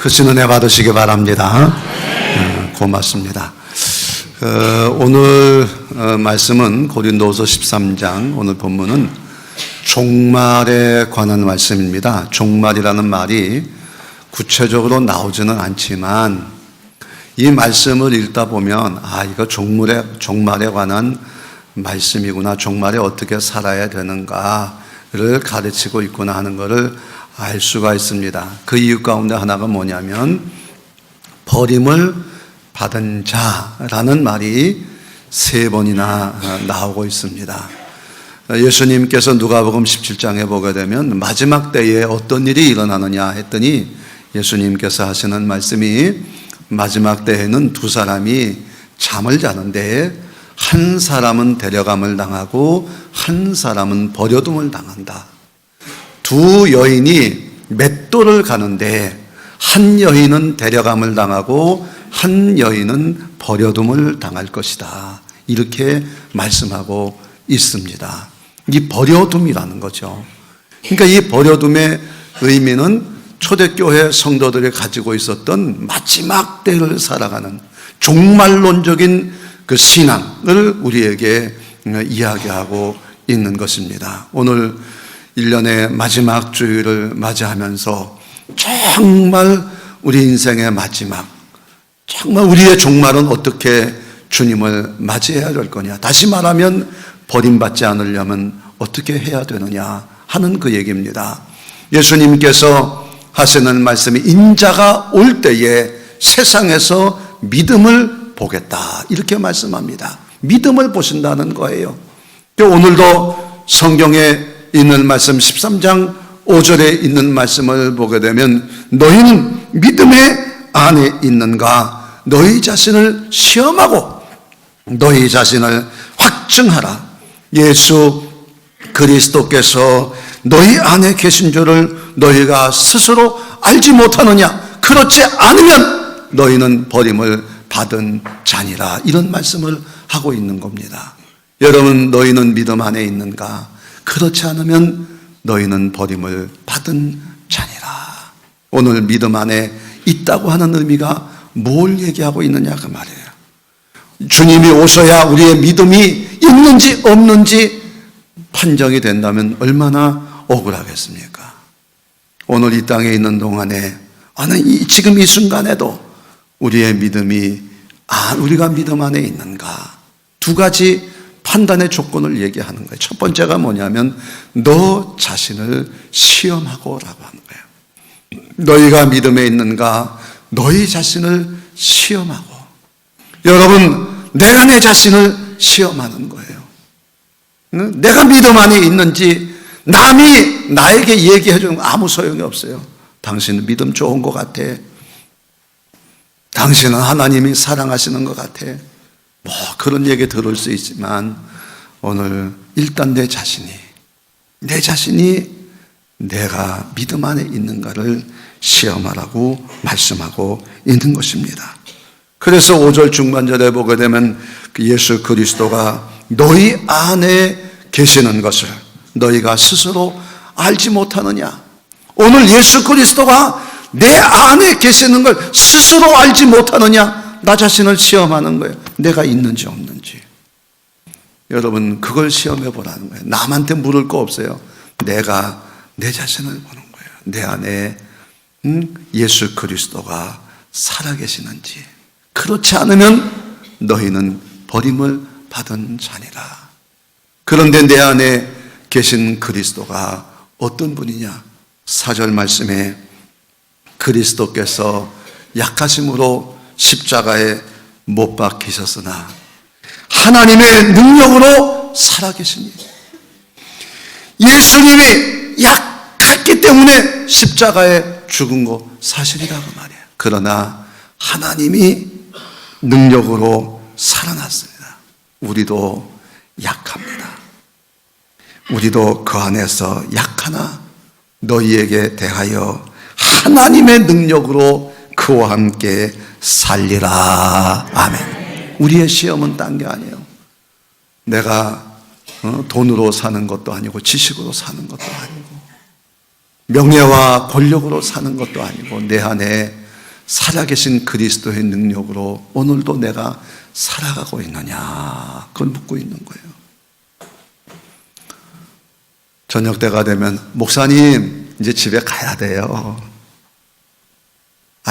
크신 은혜 받으시기 바랍니다. 고맙습니다. 오늘 말씀은 고린도후서 13장, 오늘 본문은 종말에 관한 말씀입니다. 종말이라는 말이 구체적으로 나오지는 않지만 이 말씀을 읽다 보면 이거 종말에 관한 말씀이구나, 종말에 어떻게 살아야 되는가를 가르치고 있구나 하는 것을 알 수가 있습니다. 그 이유 가운데 하나가 뭐냐면 버림을 받은 자라는 말이 3번이나 나오고 있습니다. 예수님께서 누가복음 17장에 보게 되면 마지막 때에 어떤 일이 일어나느냐 했더니 예수님께서 하시는 말씀이 마지막 때에는 2사람이 잠을 자는데 한 사람은 데려감을 당하고 한 사람은 버려둠을 당한다. 2 여인이 맷돌을 가는데 한 여인은 데려감을 당하고 한 여인은 버려둠을 당할 것이다. 이렇게 말씀하고 있습니다. 이 버려둠이라는 거죠. 그러니까 이 버려둠의 의미는 초대교회 성도들이 가지고 있었던 마지막 때를 살아가는 종말론적인 그 신앙을 우리에게 이야기하고 있는 것입니다. 오늘 1년의 마지막 주일을 맞이하면서 정말 우리 인생의 마지막, 정말 우리의 종말은 어떻게 주님을 맞이해야 될 거냐, 다시 말하면 버림받지 않으려면 어떻게 해야 되느냐 하는 그 얘기입니다. 예수님께서 하시는 말씀이 인자가 올 때에 세상에서 믿음을 보겠다, 이렇게 말씀합니다. 믿음을 보신다는 거예요. 오늘도 성경에 있는 말씀 13장 5절에 있는 말씀을 보게 되면 너희는 믿음의 안에 있는가, 너희 자신을 시험하고 너희 자신을 확증하라. 예수 그리스도께서 너희 안에 계신 줄을 너희가 스스로 알지 못하느냐? 그렇지 않으면 너희는 버림을 받은 자니라. 이런 말씀을 하고 있는 겁니다. 여러분, 너희는 믿음 안에 있는가? 그렇지 않으면 너희는 버림을 받은 자니라. 오늘 믿음 안에 있다고 하는 의미가 뭘 얘기하고 있느냐 그 말이에요. 주님이 오셔야 우리의 믿음이 있는지 없는지 판정이 된다면 얼마나 억울하겠습니까? 오늘 이 땅에 있는 동안에, 지금 이 순간에도 우리의 믿음이 우리가 믿음 안에 있는가, 2가지 판단의 조건을 얘기하는 거예요. 첫 번째가 뭐냐면 너 자신을 시험하고 라고 하는 거예요. 너희가 믿음에 있는가, 너희 자신을 시험하고. 여러분, 내가 내 자신을 시험하는 거예요. 내가 믿음 안에 있는지 남이 나에게 얘기해 주는 거 아무 소용이 없어요. 당신은 믿음 좋은 것 같아, 당신은 하나님이 사랑하시는 것 같아, 뭐 그런 얘기 들을 수 있지만 오늘 일단 내 자신이 내가 믿음 안에 있는가를 시험하라고 말씀하고 있는 것입니다. 그래서 5절 중반절에 보게 되면 예수 그리스도가 너희 안에 계시는 것을 너희가 스스로 알지 못하느냐. 오늘 예수 그리스도가 내 안에 계시는 걸 스스로 알지 못하느냐. 나 자신을 시험하는 거예요. 내가 있는지 없는지. 여러분, 그걸 시험해 보라는 거예요. 남한테 물을 거 없어요. 내가 내 자신을 보는 거예요. 내 안에 예수 그리스도가 살아계시는지. 그렇지 않으면 너희는 버림을 받은 자니라. 그런데 내 안에 계신 그리스도가 어떤 분이냐? 4절 말씀에 그리스도께서 약하심으로 십자가에 못 박히셨으나 하나님의 능력으로 살아계시니, 예수님이 약했기 때문에 십자가에 죽은 거 사실이라고 말이에요. 그러나 하나님이 능력으로 살아났습니다. 우리도 약합니다. 우리도 그 안에서 약하나 너희에게 대하여 하나님의 능력으로 그와 함께 살리라. 아멘. 우리의 시험은 딴 게 아니에요. 내가 돈으로 사는 것도 아니고 지식으로 사는 것도 아니고 명예와 권력으로 사는 것도 아니고 내 안에 살아계신 그리스도의 능력으로 오늘도 내가 살아가고 있느냐, 그걸 묻고 있는 거예요. 저녁 때가 되면 목사님 이제 집에 가야 돼요.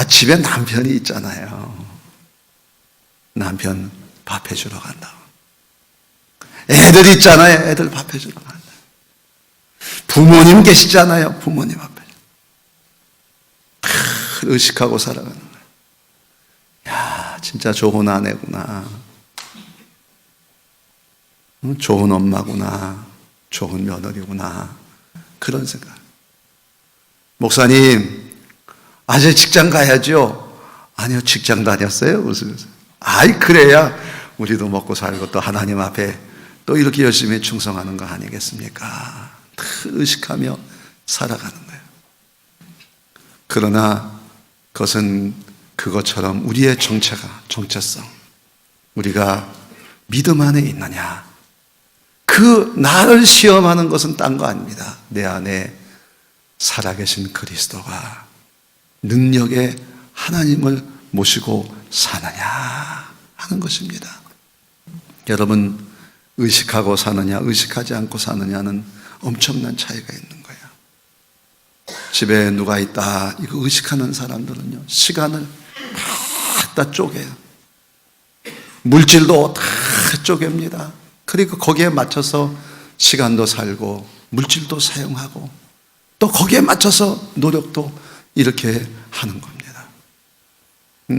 집에 남편이 있잖아요. 남편 밥 해주러 간다고. 애들 있잖아요. 애들 밥 해주러 간다. 부모님 계시잖아요. 부모님 앞에. 의식하고 살아가는 거예요. 야, 진짜 좋은 아내구나. 좋은 엄마구나. 좋은 며느리구나. 그런 생각. 목사님, 아직 직장 가야죠? 아니요, 직장 다녔어요. 웃으면서. 그래야 우리도 먹고 살고 또 하나님 앞에 또 이렇게 열심히 충성하는 거 아니겠습니까? 의식하며 살아가는 거예요. 그러나 그것은 그것처럼 우리의 정체성, 우리가 믿음 안에 있느냐, 그 나를 시험하는 것은 딴 거 아닙니다. 내 안에 살아계신 그리스도가 능력의 하나님을 모시고 사느냐 하는 것입니다. 여러분, 의식하고 사느냐 의식하지 않고 사느냐는 엄청난 차이가 있는 거예요. 집에 누가 있다 이거 의식하는 사람들은요, 시간을 다 쪼개요. 물질도 다 쪼갭니다. 그리고 거기에 맞춰서 시간도 살고 물질도 사용하고 또 거기에 맞춰서 노력도 이렇게 하는 겁니다.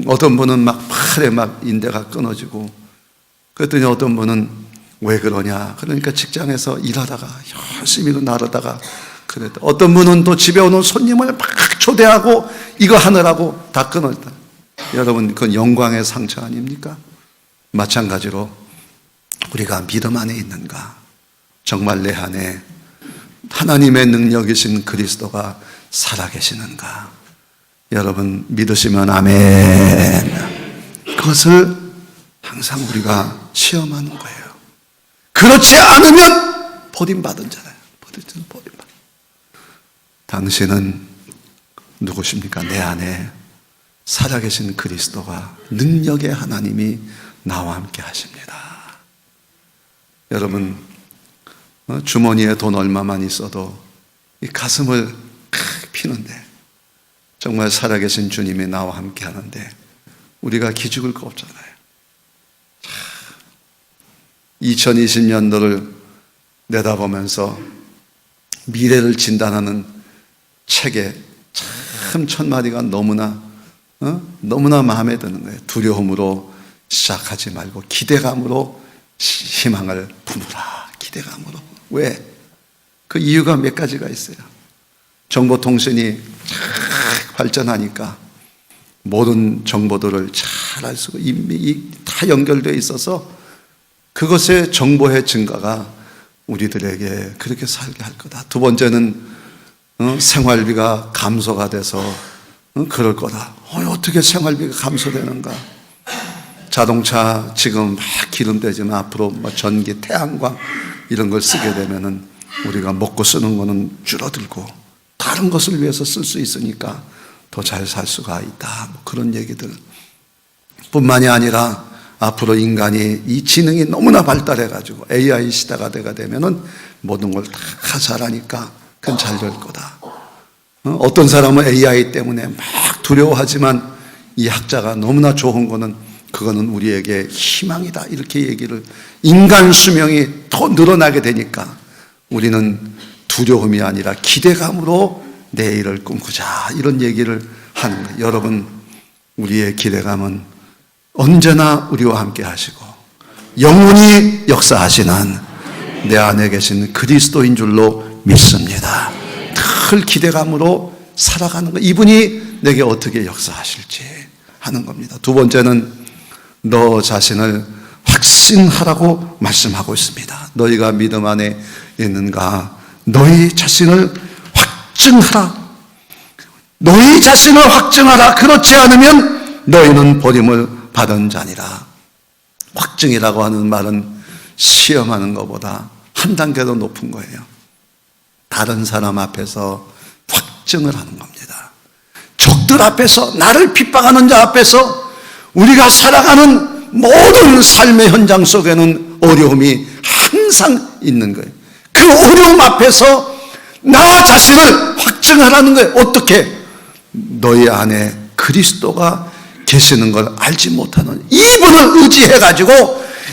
어떤 분은 팔에 인대가 끊어지고, 그랬더니 어떤 분은 왜 그러냐, 그러니까 직장에서 일하다가 열심히 나르다가 그랬다. 어떤 분은 또 집에 오는 손님을 초대하고 이거 하느라고 다 끊었다. 여러분, 그건 영광의 상처 아닙니까? 마찬가지로 우리가 믿음 안에 있는가, 정말 내 안에 하나님의 능력이신 그리스도가 살아계시는가. 여러분, 믿으시면 아멘. 그것을 항상 우리가 시험하는 거예요. 그렇지 않으면 버림받은 자예요. 버림받은. 당신은 누구십니까? 내 안에 살아계신 그리스도가, 능력의 하나님이 나와 함께 하십니다. 여러분, 주머니에 돈 얼마만 있어도 이 가슴을 피는데, 정말 살아계신 주님이 나와 함께 하는데 우리가 기죽을 거 없잖아요. 2020년도를 내다보면서 미래를 진단하는 책에 참 첫마디가 너무나 마음에 드는 거예요. 두려움으로 시작하지 말고 기대감으로 희망을 품으라. 기대감으로. 왜? 그 이유가 몇 가지가 있어요. 정보통신이 발전하니까 모든 정보들을 잘 알 수가, 이미 다 연결되어 있어서 그것의 정보의 증가가 우리들에게 그렇게 살게 할 거다. 두 번째는 생활비가 감소가 돼서 그럴 거다. 어떻게 생활비가 감소되는가? 자동차 지금 막 기름 되지만 앞으로 전기, 태양광 이런 걸 쓰게 되면은 우리가 먹고 쓰는 거는 줄어들고 다른 것을 위해서 쓸 수 있으니까 더 잘 살 수가 있다. 그런 얘기들. 뿐만이 아니라 앞으로 인간이 이 지능이 너무나 발달해가지고 AI 시대가 되면은 모든 걸 다 잘하니까 그건 잘 될 거다. 어떤 사람은 AI 때문에 막 두려워하지만 이 학자가 너무나 좋은 거는 그거는 우리에게 희망이다. 이렇게 얘기를, 인간 수명이 더 늘어나게 되니까 우리는 두려움이 아니라 기대감으로 내일을 꿈꾸자. 이런 얘기를 하는 거예요. 여러분, 우리의 기대감은 언제나 우리와 함께 하시고 영원히 역사하시는 내 안에 계신 그리스도인 줄로 믿습니다. 늘 기대감으로 살아가는 거. 이분이 내게 어떻게 역사하실지 하는 겁니다. 두 번째는 너 자신을 확신하라고 말씀하고 있습니다. 너희가 믿음 안에 있는가? 너희 자신을 확증하라. 너희 자신을 확증하라. 그렇지 않으면 너희는 버림을 받은 자니라. 확증이라고 하는 말은 시험하는 것보다 한 단계 더 높은 거예요. 다른 사람 앞에서 확증을 하는 겁니다. 종들 앞에서, 나를 핍박하는 자 앞에서 우리가 살아가는 모든 삶의 현장 속에는 어려움이 항상 있는 거예요. 그 어려움 앞에서 나 자신을 확증하라는 거예요. 어떻게? 너희 안에 그리스도가 계시는 걸 알지 못하는 이분을 의지해가지고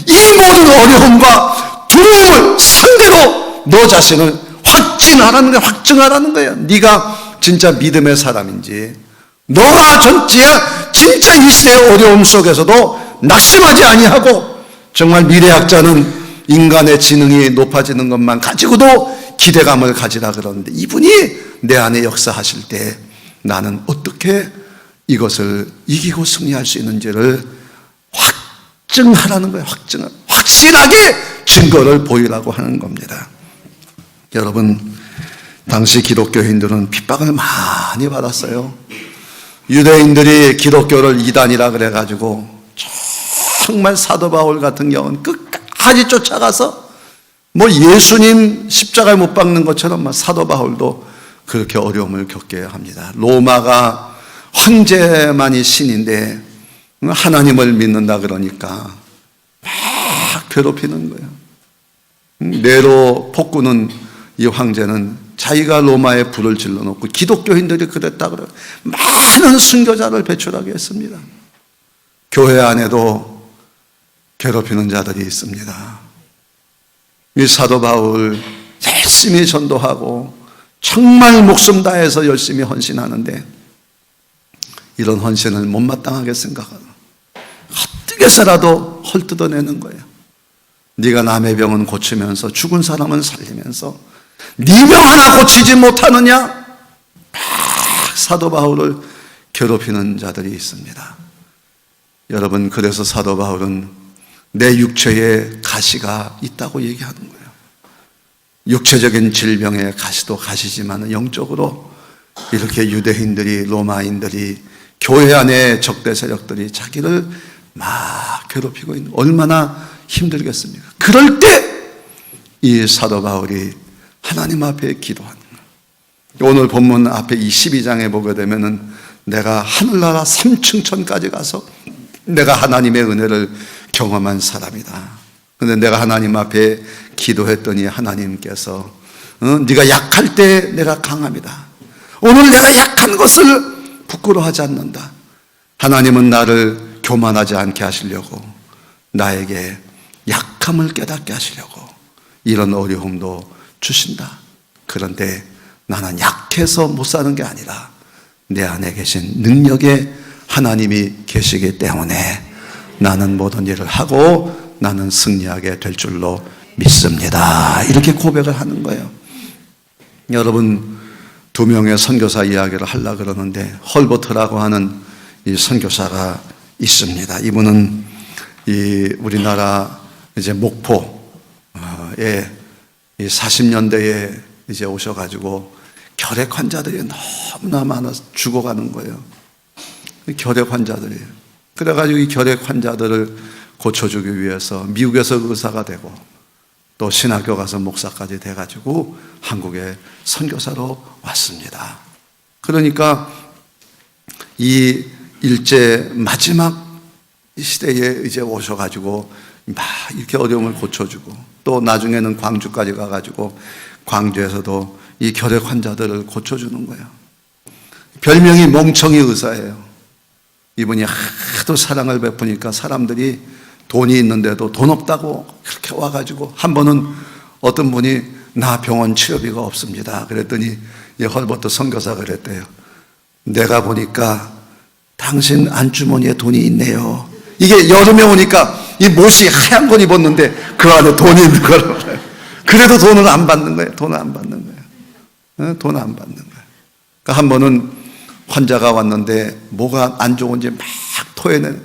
이 모든 어려움과 두려움을 상대로 너 자신을 확증하라는 거예요. 확증하라는 거예요. 네가 진짜 믿음의 사람인지, 너가 진짜 이 시대의 어려움 속에서도 낙심하지 아니하고, 정말 미래학자는 인간의 지능이 높아지는 것만 가지고도 기대감을 가지라 그러는데, 이분이 내 안에 역사하실 때 나는 어떻게 이것을 이기고 승리할 수 있는지를 확증하라는 거예요. 확실하게 증거를 보이라고 하는 겁니다. 여러분, 당시 기독교인들은 핍박을 많이 받았어요. 유대인들이 기독교를 이단이라 그래가지고 정말 사도 바울 같은 경우는 끝까지 쫓아가서 뭐 예수님 십자가에 못 박는 것처럼 사도 바울도 그렇게 어려움을 겪게 합니다. 로마가 황제만이 신인데 하나님을 믿는다 그러니까 막 괴롭히는 거예요. 네로 폭군은, 이 황제는 자기가 로마에 불을 질러놓고 기독교인들이 그랬다 그래요. 많은 순교자를 배출하게 했습니다. 교회 안에도 괴롭히는 자들이 있습니다. 이 사도 바울 열심히 전도하고 정말 목숨 다해서 열심히 헌신하는데 이런 헌신을 못마땅하게 생각하고 어떻게 해서라도 헐뜯어내는 거예요. 네가 남의 병은 고치면서 죽은 사람은 살리면서 네 병 하나 고치지 못하느냐? 사도 바울을 괴롭히는 자들이 있습니다. 여러분, 그래서 사도 바울은 내 육체에 가시가 있다고 얘기하는 거예요. 육체적인 질병의 가시도 가시지만 영적으로 이렇게 유대인들이, 로마인들이, 교회 안에 적대 세력들이 자기를 막 괴롭히고 있는, 얼마나 힘들겠습니까? 그럴 때 이 사도 바울이 하나님 앞에 기도하는 거예요. 오늘 본문 앞에 이 12장에 보게 되면은 내가 하늘나라 3층 천까지 가서 내가 하나님의 은혜를 경험한 사람이다. 그런데 내가 하나님 앞에 기도했더니 하나님께서 네가 약할 때 내가 강함이다. 오늘 내가 약한 것을 부끄러워하지 않는다. 하나님은 나를 교만하지 않게 하시려고, 나에게 약함을 깨닫게 하시려고 이런 어려움도 주신다. 그런데 나는 약해서 못 사는 게 아니라 내 안에 계신 능력의 하나님이 계시기 때문에 나는 모든 일을 하고 나는 승리하게 될 줄로 믿습니다. 이렇게 고백을 하는 거예요. 여러분, 두 명의 선교사 이야기를 하려고 그러는데 헐버트라고 하는 이 선교사가 있습니다. 이분은 이 우리나라 이제 목포에 40년대에 이제 오셔가지고 결핵 환자들이 너무나 많아서 죽어가는 거예요. 결핵 환자들이. 그래가지고 이 결핵 환자들을 고쳐주기 위해서 미국에서 의사가 되고 또 신학교 가서 목사까지 돼가지고 한국에 선교사로 왔습니다. 그러니까 이 일제 마지막 시대에 이제 오셔가지고 막 이렇게 어려움을 고쳐주고 또 나중에는 광주까지 가가지고 광주에서도 이 결핵 환자들을 고쳐주는 거예요. 별명이 멍청이 의사예요. 이분이 하도 사랑을 베푸니까 사람들이 돈이 있는데도 돈 없다고 그렇게 와가지고 한 번은 어떤 분이 나 병원 치료비가 없습니다. 그랬더니 이 헐버트 선교사가 그랬대요. 내가 보니까 당신 안주머니에 돈이 있네요. 이게 여름에 오니까 이 못이 하얀 건 입었는데 그 안에 돈이 있는 거라고. 그래도 돈을 안 받는 거예요. 돈을 안 받는 거예요. 돈을 안 받는 거예요. 그러니까 한 번은 환자가 왔는데 뭐가 안 좋은지 막 토해내는,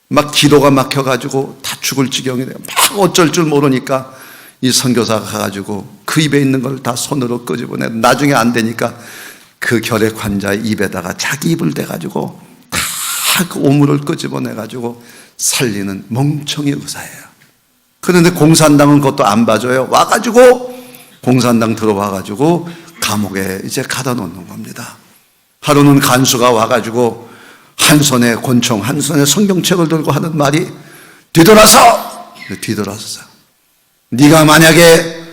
막 기도가 막혀가지고 다 죽을 지경이 돼요. 막 어쩔 줄 모르니까 이 선교사가 가가지고 그 입에 있는 걸 다 손으로 끄집어내. 나중에 안 되니까 그 결핵 환자의 입에다가 자기 입을 대가지고 다 그 오물을 끄집어내가지고 살리는 멍청이 의사예요. 그런데 공산당은 그것도 안 봐줘요. 와가지고 공산당 들어와가지고 감옥에 이제 가다 놓는 겁니다. 하루는 간수가 와가지고 한 손에 권총, 한 손에 성경책을 들고 하는 말이 뒤돌아서 네가 만약에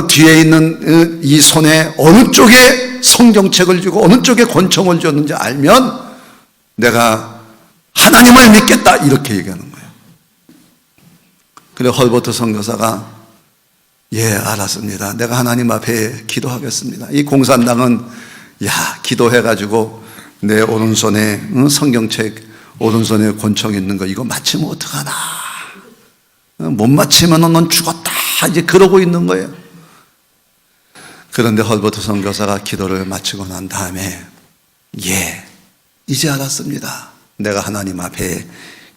뒤에 있는 이 손에 어느 쪽에 성경책을 쥐고 어느 쪽에 권총을 쥐었는지 알면 내가 하나님을 믿겠다, 이렇게 얘기하는 거예요. 그래 헐버트 선교사가 예, 알았습니다. 내가 하나님 앞에 기도하겠습니다. 이 공산당은 기도해가지고 내 오른손에 성경책, 오른손에 권총 있는 거 이거 맞히면 어떡하나, 못 맞히면 넌 죽었다, 이제 그러고 있는 거예요. 그런데 헐버트 선교사가 기도를 마치고 난 다음에 예, 이제 알았습니다. 내가 하나님 앞에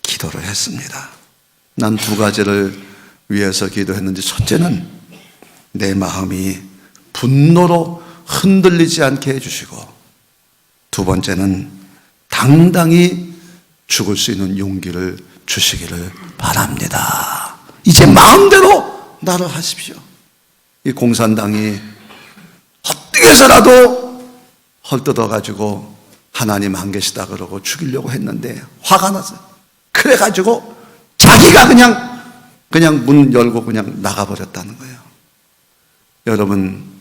기도를 했습니다. 난 두 가지를 위해서 기도했는지, 첫째는 내 마음이 분노로 흔들리지 않게 해주시고, 두 번째는 당당히 죽을 수 있는 용기를 주시기를 바랍니다. 이제 마음대로 나를 하십시오. 이 공산당이 어떻게 해서라도 헐뜯어가지고 하나님 안 계시다 그러고 죽이려고 했는데 화가 났어요. 그래가지고 자기가 그냥 문 열고 그냥 나가버렸다는 거예요. 여러분,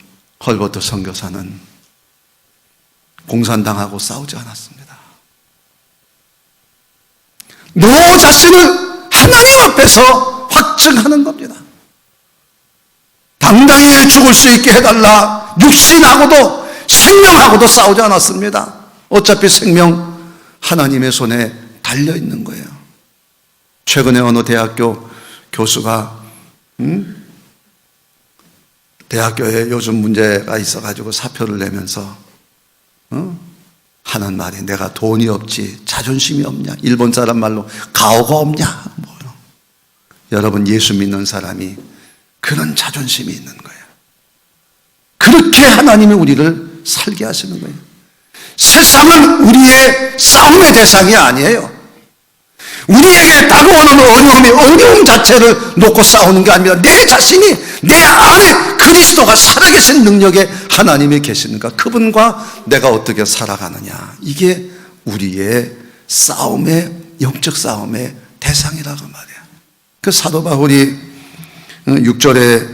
헐버트 선교사는 공산당하고 싸우지 않았습니다. 너 자신을 하나님 앞에서 확증하는 겁니다. 당당히 죽을 수 있게 해달라. 육신하고도 생명하고도 싸우지 않았습니다. 어차피 생명 하나님의 손에 달려있는 거예요. 최근에 어느 대학교 교수가 대학교에 요즘 문제가 있어가지고 사표를 내면서 하는 말이, 내가 돈이 없지 자존심이 없냐, 일본 사람 말로 가오가 없냐, 여러분, 예수 믿는 사람이 그런 자존심이 있는 거예요. 그렇게 하나님이 우리를 살게 하시는 거예요. 세상은 우리의 싸움의 대상이 아니에요. 우리에게 다가오는 어려움 자체를 놓고 싸우는 게 아니라 내 자신이, 내 안에 그리스도가 살아계신 능력에 하나님이 계시는가, 그분과 내가 어떻게 살아가느냐, 이게 우리의 싸움의, 영적 싸움의 대상이라고 말이에요. 그 사도 바울이 6절에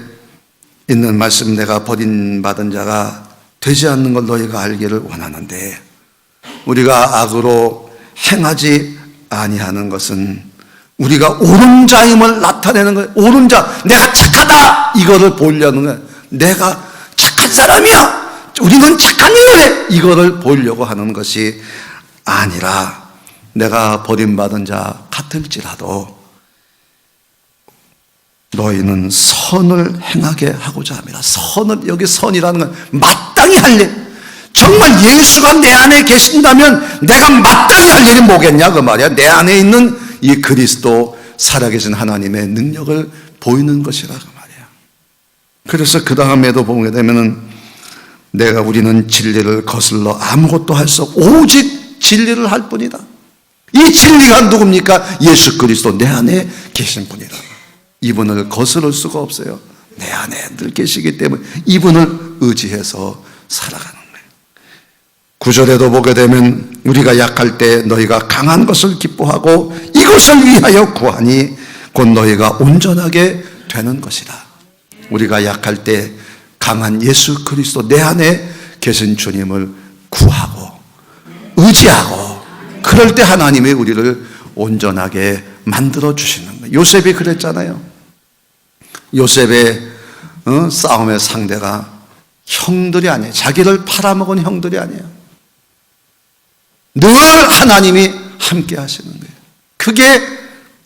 있는 말씀, 내가 버림받은 자가 되지 않는 걸 너희가 알기를 원하는데, 우리가 악으로 행하지 아니하는 것은 우리가 옳은 자임을 나타내는 거예요. 옳은 자, 내가 착하다, 이거를 보려는 거예요. 내가 착한 사람이야, 우리는 착한 일을 해, 이거를 보려고 하는 것이 아니라, 내가 버림받은 자 같을지라도 너희는 선을 행하게 하고자 합니다. 선을, 여기 선이라는 건 마땅히 할 일. 정말 예수가 내 안에 계신다면 내가 마땅히 할 일이 뭐겠냐, 그 말이야. 내 안에 있는 이 그리스도, 살아계신 하나님의 능력을 보이는 것이라, 그 말이야. 그래서 그 다음에도 보게 되면은 우리는 진리를 거슬러 아무것도 할 수 없고 오직 진리를 할 뿐이다. 이 진리가 누굽니까? 예수 그리스도 내 안에 계신 분이다. 이분을 거스를 수가 없어요. 내 안에 늘 계시기 때문에 이분을 의지해서 살아가는 거예요. 9절에도 보게 되면 우리가 약할 때 너희가 강한 것을 기뻐하고 이것을 위하여 구하니 곧 너희가 온전하게 되는 것이다. 우리가 약할 때 강한 예수 그리스도, 내 안에 계신 주님을 구하고 의지하고, 그럴 때 하나님이 우리를 온전하게 만들어 주시는 거예요. 요셉이 그랬잖아요. 요셉의 싸움의 상대가 형들이 아니에요. 자기를 팔아먹은 형들이 아니에요. 늘 하나님이 함께 하시는 거예요. 그게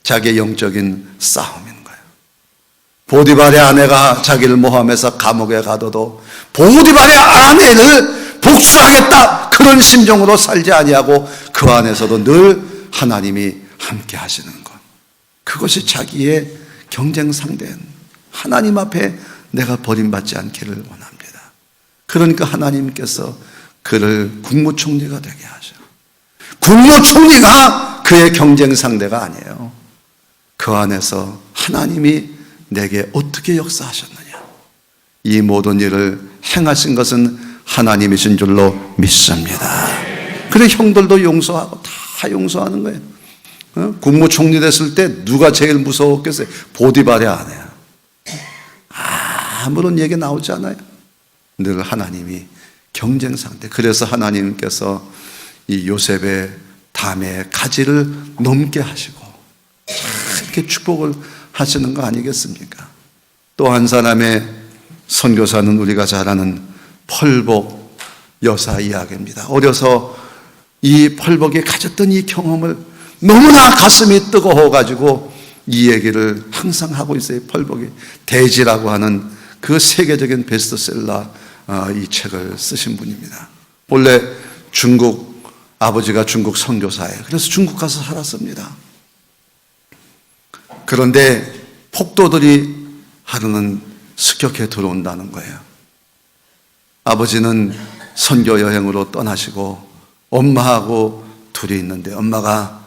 자기의 영적인 싸움인 거예요. 보디발의 아내가 자기를 모함해서 감옥에 가둬도 보디발의 아내를 복수하겠다, 그런 심정으로 살지 아니하고 그 안에서도 늘 하나님이 함께 하시는 것, 그것이 자기의 경쟁 상대인 하나님 앞에 내가 버림받지 않기를 원합니다. 그러니까 하나님께서 그를 국무총리가 되게 하셔. 국무총리가 그의 경쟁 상대가 아니에요. 그 안에서 하나님이 내게 어떻게 역사하셨느냐, 이 모든 일을 행하신 것은 하나님이신 줄로 믿습니다. 그래 형들도 용서하고 다 용서하는 거예요. 국무총리 됐을 때 누가 제일 무서웠겠어요? 보디발의 아내야. 아무런 얘기 나오지 않아요. 늘 하나님이 경쟁 상대. 그래서 하나님께서 이 요셉의 담의 가지를 넘게 하시고 이렇게 축복을 하시는 거 아니겠습니까? 또 한 사람의 선교사는 우리가 잘 아는 펄복 여사 이야기입니다. 어려서 이 펄복이 가졌던 이 경험을 너무나 가슴이 뜨거워가지고 이 얘기를 항상 하고 있어요. 펄복이 대지라고 하는 그 세계적인 베스트셀러 이 책을 쓰신 분입니다. 원래 아버지가 중국 선교사예요. 그래서 중국 가서 살았습니다. 그런데 폭도들이 하루는 습격해 들어온다는 거예요. 아버지는 선교 여행으로 떠나시고 엄마하고 둘이 있는데 엄마가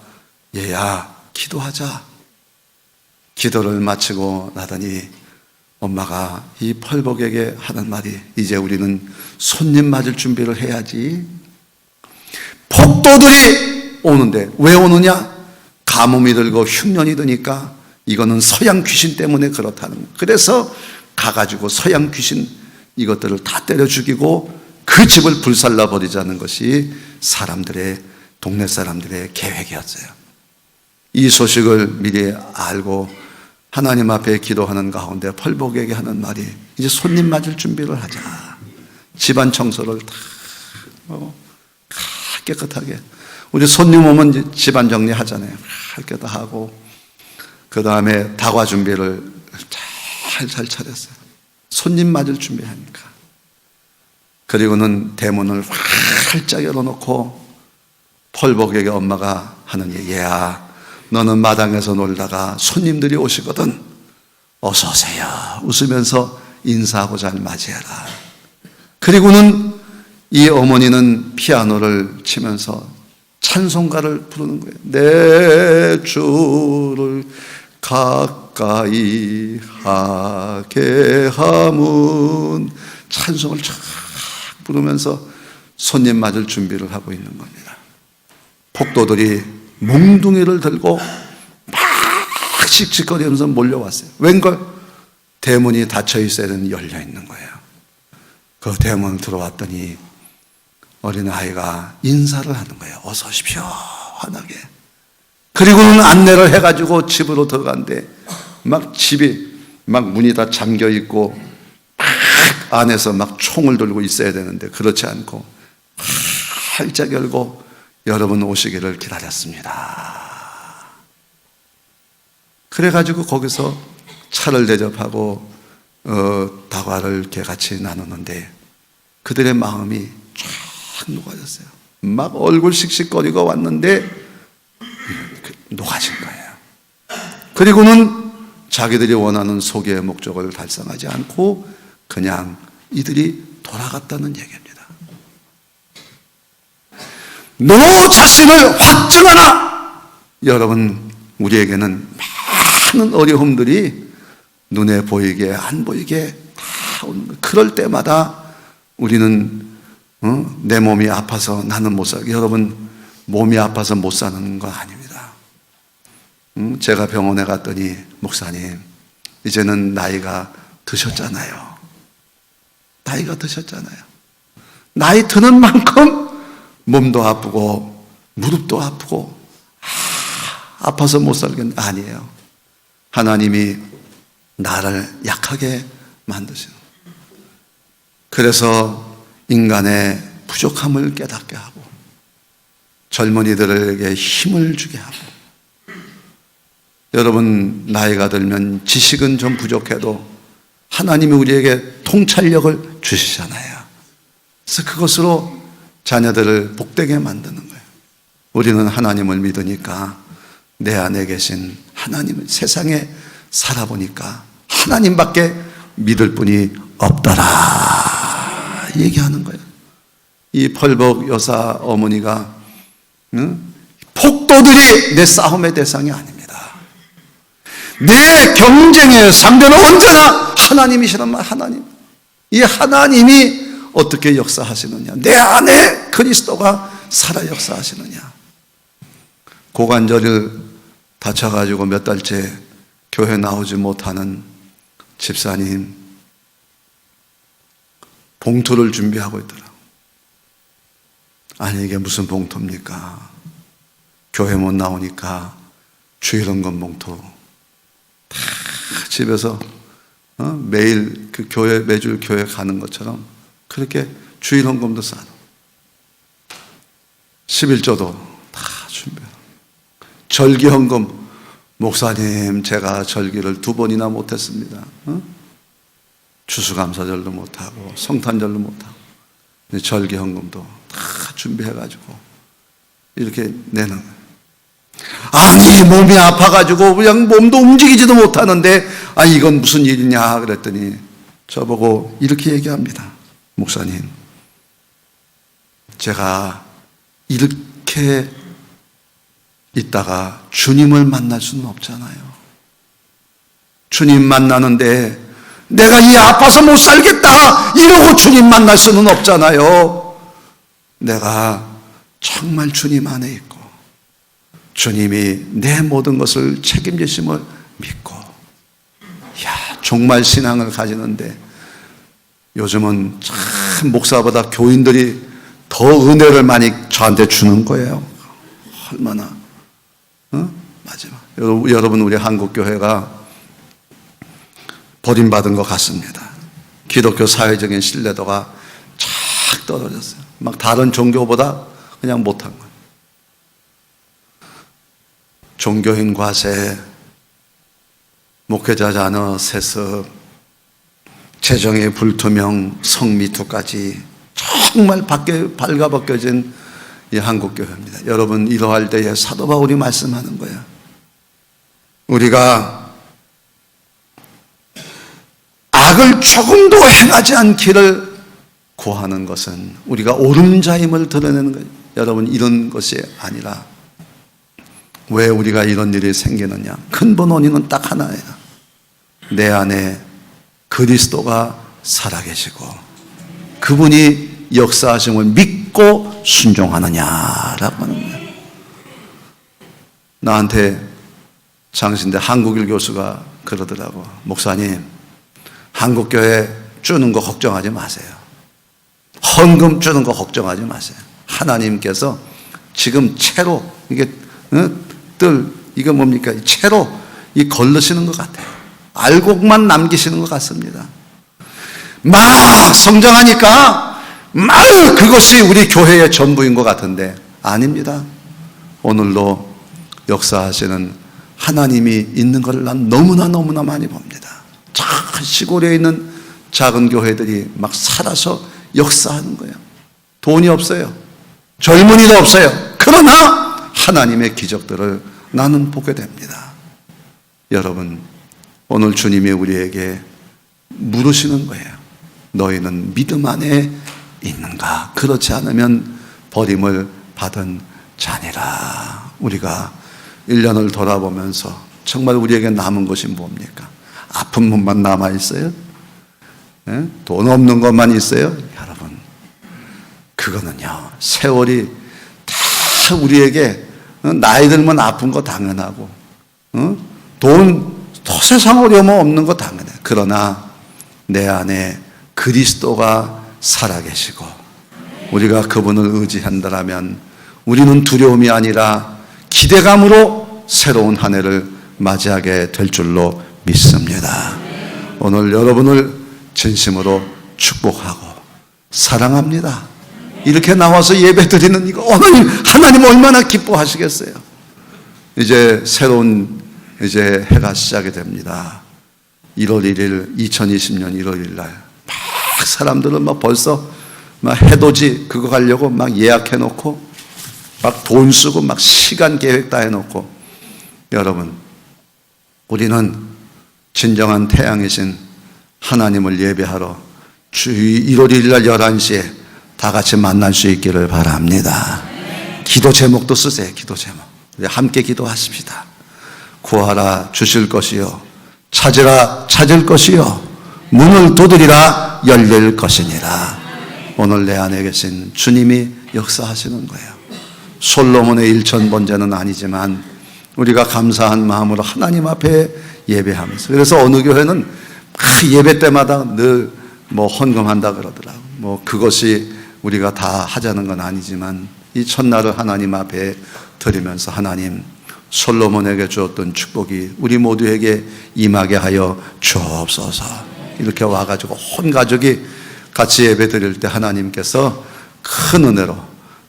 얘야 기도하자. 기도를 마치고 나더니 엄마가 이 펄복에게 하는 말이 이제 우리는 손님 맞을 준비를 해야지. 폭도들이 오는데 왜 오느냐? 가뭄이 들고 흉년이 드니까 이거는 서양 귀신 때문에 그렇다는 거예요. 그래서 가가지고 서양 귀신 이것들을 다 때려 죽이고 그 집을 불살라 버리자는 것이 동네 사람들의 계획이었어요. 이 소식을 미리 알고 하나님 앞에 기도하는 가운데 펄복에게 하는 말이 이제 손님 맞을 준비를 하자. 집안 청소를 다 깨끗하게. 우리 손님 오면 이제 집안 정리하잖아요. 이렇게 다 하고 그 다음에 다과 준비를 잘 차렸어요. 손님 맞을 준비하니까. 그리고는 대문을 활짝 열어놓고 펄복에게 엄마가 하는 얘야 너는 마당에서 놀다가 손님들이 오시거든 어서 오세요 웃으면서 인사하고 잘 맞이해라. 그리고는 이 어머니는 피아노를 치면서 찬송가를 부르는 거예요. 내 주를 가까이 하게 함은 찬송을 쫙 부르면서 손님 맞을 준비를 하고 있는 겁니다. 폭도들이 몽둥이를 들고 막 씩씩거리면서 몰려왔어요. 웬걸? 대문이 닫혀 있어야 되는 열려 있는 거예요. 그 대문 들어왔더니 어린아이가 인사를 하는 거예요. 어서 오십시오 환하게. 그리고는 안내를 해가지고 집으로 들어간대. 막 집이 막 문이 다 잠겨 있고 막 안에서 막 총을 들고 있어야 되는데 그렇지 않고 활짝 열고 여러분 오시기를 기다렸습니다. 그래가지고 거기서 차를 대접하고 다과를 이렇게 같이 나누는데 그들의 마음이 쫙 녹아졌어요. 막 얼굴 씩씩거리고 왔는데 녹아진 거예요. 그리고는 자기들이 원하는 소개의 목적을 달성하지 않고 그냥 이들이 돌아갔다는 얘기입니다. 너 자신을 확증하라! 여러분, 우리에게는 많은 어려움들이 눈에 보이게 안 보이게 다 오는 거예요. 그럴 때마다 우리는 내 몸이 아파서 나는 못 살고, 여러분 몸이 아파서 못 사는 건 아닙니다. 제가 병원에 갔더니 목사님 이제는 나이가 드셨잖아요. 나이가 드셨잖아요. 나이 드는 만큼 몸도 아프고 무릎도 아프고 아파서 못 살겠네. 아니에요. 하나님이 나를 약하게 만드시는, 그래서 인간의 부족함을 깨닫게 하고 젊은이들에게 힘을 주게 하고, 여러분 나이가 들면 지식은 좀 부족해도 하나님이 우리에게 통찰력을 주시잖아요. 그래서 그것으로 자녀들을 복되게 만드는 거예요. 우리는 하나님을 믿으니까 내 안에 계신 하나님을 세상에 살아보니까 하나님밖에 믿을 분이 없더라 얘기하는 거예요. 이 펄복 여사 어머니가 폭도들이 내 싸움의 대상이 아닙니다. 내 경쟁의 상대는 언제나 하나님이시란 말. 하나님, 이 하나님이 어떻게 역사하시느냐? 내 안에 그리스도가 살아 역사하시느냐? 고관절을 다쳐가지고 몇 달째 교회 나오지 못하는 집사님 봉투를 준비하고 있더라고요. 아니 이게 무슨 봉투입니까? 교회 못 나오니까 주일헌금 봉투 다 집에서 매일 그 교회 매주 교회 가는 것처럼 그렇게 주일헌금도 싸고 11조도 다 준비하고 절기헌금 목사님 제가 절기를 2번이나 못했습니다. 추수감사절도 못하고 성탄절도 못하고 절기헌금도 다 준비해가지고 이렇게 내는 거예요. 아니 몸이 아파가지고 그냥 몸도 움직이지도 못하는데 아니 이건 무슨 일이냐 그랬더니 저보고 이렇게 얘기합니다. 목사님 제가 이렇게 있다가 주님을 만날 수는 없잖아요. 주님 만나는데 내가 이 아파서 못 살겠다 이러고 주님 만날 수는 없잖아요. 내가 정말 주님 안에 있고 주님이 내 모든 것을 책임지심을 믿고 정말 신앙을 가지는데 요즘은 참 목사보다 교인들이 더 은혜를 많이 저한테 주는 거예요. 얼마나 마지막 여러분 우리 한국교회가 버림받은 것 같습니다. 기독교 사회적인 신뢰도가 착 떨어졌어요. 막 다른 종교보다 그냥 못한 거예요. 종교인 과세, 목회자 자녀 세습, 재정의 불투명, 성미투까지 정말 발가벗겨진 이 한국교회입니다. 여러분 이러할 때에 사도 바울이 말씀하는 거예요. 우리가 악을 조금도 행하지 않기를 구하는 것은 우리가 오름자임을 드러내는 거예요. 여러분 이런 것이 아니라 왜 우리가 이런 일이 생기느냐? 근본 원인은 딱 하나예요. 내 안에 그리스도가 살아계시고 그분이 역사하심을 믿고 순종하느냐라고 하는 거예요. 나한테 장신대 한국일 교수가 그러더라고. 목사님 한국교회 주는 거 걱정하지 마세요. 헌금 주는 거 걱정하지 마세요. 하나님께서 지금 채로 이게 이거 뭡니까? 채로 이 걸르시는 것 같아요. 알곡만 남기시는 것 같습니다. 막 성장하니까 막 그것이 우리 교회의 전부인 것 같은데 아닙니다. 오늘도 역사하시는 하나님이 있는 것을 난 너무나 많이 봅니다. 시골에 있는 작은 교회들이 막 살아서 역사하는 거예요. 돈이 없어요. 젊은이도 없어요. 그러나 하나님의 기적들을 나는 보게 됩니다. 여러분 오늘 주님이 우리에게 물으시는 거예요. 너희는 믿음 안에 있는가? 그렇지 않으면 버림을 받은 자니라. 우리가 1년을 돌아보면서 정말 우리에게 남은 것이 뭡니까? 아픈 몸만 남아있어요? 돈 없는 것만 있어요? 여러분 그거는요 세월이 다 우리에게 나이 들면 아픈 거 당연하고 돈 세상 어려움 없는 거 당연해. 그러나 내 안에 그리스도가 살아계시고 우리가 그분을 의지한다면 우리는 두려움이 아니라 기대감으로 새로운 한 해를 맞이하게 될 줄로 믿습니다. 오늘 여러분을 진심으로 축복하고 사랑합니다. 이렇게 나와서 예배 드리는 이거 하나님 얼마나 기뻐하시겠어요. 이제 새로운 해가 시작이 됩니다. 1월 1일 2020년 1월 1일 날 막 사람들은 막 벌써 막 해돋이 그거 가려고 막 예약해 놓고 막 돈 쓰고 막 시간 계획 다 해놓고 여러분 우리는 진정한 태양이신 하나님을 예배하러 1월 1일 날 11시에 다 같이 만날 수 있기를 바랍니다. 기도 제목도 쓰세요. 기도 제목. 함께 기도하십시다. 구하라 주실 것이요 찾으라 찾을 것이요 문을 두드리라 열릴 것이니라. 오늘 내 안에 계신 주님이 역사하시는 거예요. 솔로몬의 일천번제는 아니지만 우리가 감사한 마음으로 하나님 앞에 예배하면서, 그래서 어느 교회는 막 예배 때마다 늘 헌금한다 그러더라고. 그것이 우리가 다 하자는 건 아니지만 이 첫날을 하나님 앞에 드리면서 하나님, 솔로몬에게 주었던 축복이 우리 모두에게 임하게 하여 주옵소서. 이렇게 와가지고 온 가족이 같이 예배 드릴 때 하나님께서 큰 은혜로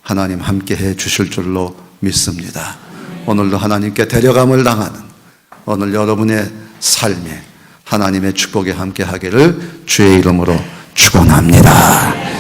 하나님 함께 해 주실 줄로 믿습니다. 오늘도 하나님께 데려감을 당하는 오늘 여러분의 삶에 하나님의 축복이 함께 하기를 주의 이름으로 축원합니다.